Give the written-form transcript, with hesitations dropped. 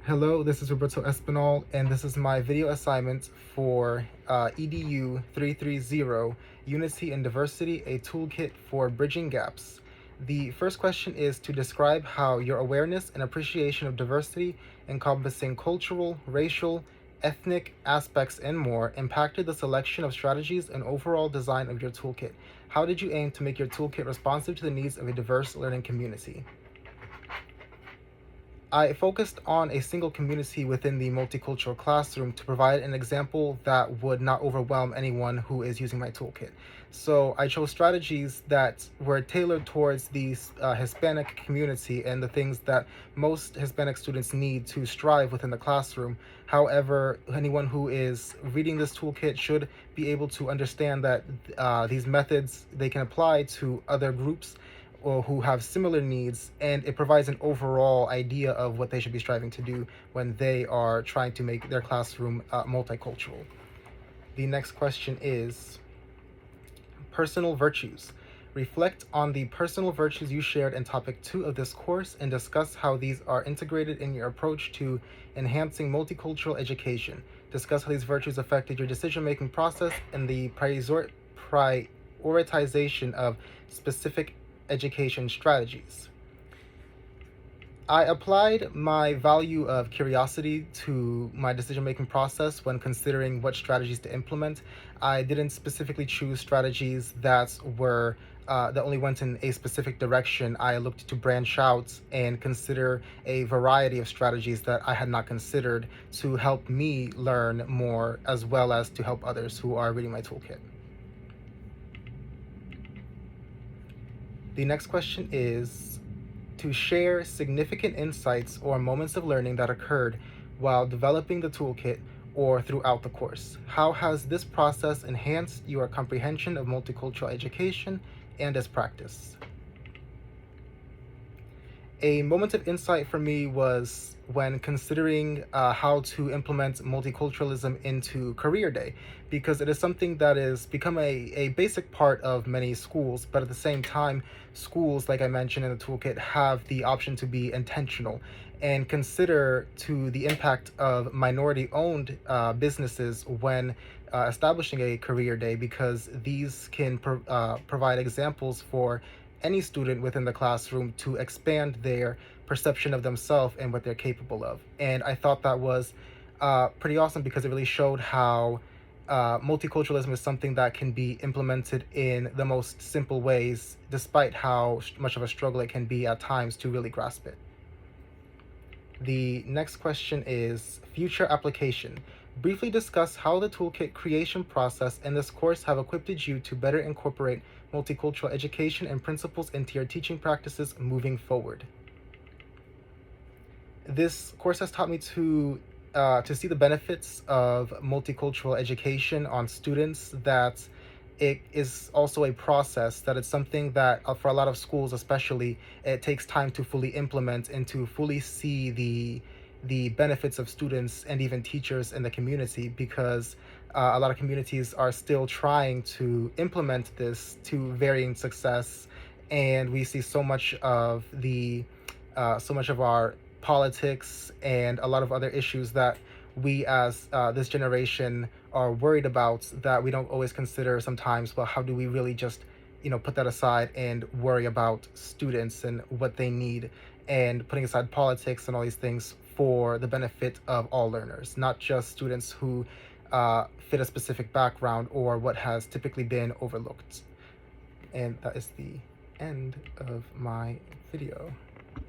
Hello, this is Roberto Espinal, and this is my video assignment for EDU-330, Unity and Diversity, a Toolkit for Bridging Gaps. The first question is to describe how your awareness and appreciation of diversity, encompassing cultural, racial, ethnic aspects, and more, impacted the selection of strategies and overall design of your toolkit. How did you aim to make your toolkit responsive to the needs of a diverse learning community? I focused on a single community within the multicultural classroom to provide an example that would not overwhelm anyone who is using my toolkit. So I chose strategies that were tailored towards the Hispanic community and the things that most Hispanic students need to strive within the classroom. However, anyone who is reading this toolkit should be able to understand that these methods they can apply to other groups or who have similar needs, and it provides an overall idea of what they should be striving to do when they are trying to make their classroom multicultural. The next question is personal virtues. Reflect on the personal virtues you shared in topic 2 of this course and discuss how these are integrated in your approach to enhancing multicultural education. Discuss how these virtues affected your decision-making process and the prioritization of specific education strategies. I applied my value of curiosity to my decision-making process when considering what strategies to implement. I didn't specifically choose strategies that only went in a specific direction. I looked to branch out and consider a variety of strategies that I had not considered to help me learn more, as well as to help others who are reading my toolkit. The next question is to share significant insights or moments of learning that occurred while developing the toolkit or throughout the course. How has this process enhanced your comprehension of multicultural education and its practice? A moment of insight for me was when considering how to implement multiculturalism into Career Day, because it is something that has become a basic part of many schools, but at the same time, schools, like I mentioned in the toolkit, have the option to be intentional and consider to the impact of minority-owned businesses when establishing a Career Day, because these can provide examples for any student within the classroom to expand their perception of themselves and what they're capable of. And I thought that was pretty awesome because it really showed how multiculturalism is something that can be implemented in the most simple ways, despite how much of a struggle it can be at times to really grasp it. The next question is future application. Briefly discuss how the toolkit creation process and this course have equipped you to better incorporate multicultural education and principles into your teaching practices moving forward. This course has taught me to see the benefits of multicultural education on students, that it is also a process, that it's something that for a lot of schools especially, it takes time to fully implement and to fully see the benefits of students and even teachers in the community, because a lot of communities are still trying to implement this to varying success, and we see so much of our politics and a lot of other issues that we as this generation are worried about, that we don't always consider sometimes. Well, how do we really just put that aside and worry about students and what they need, and putting aside politics and all these things for the benefit of all learners, not just students who fit a specific background or what has typically been overlooked. And that is the end of my video.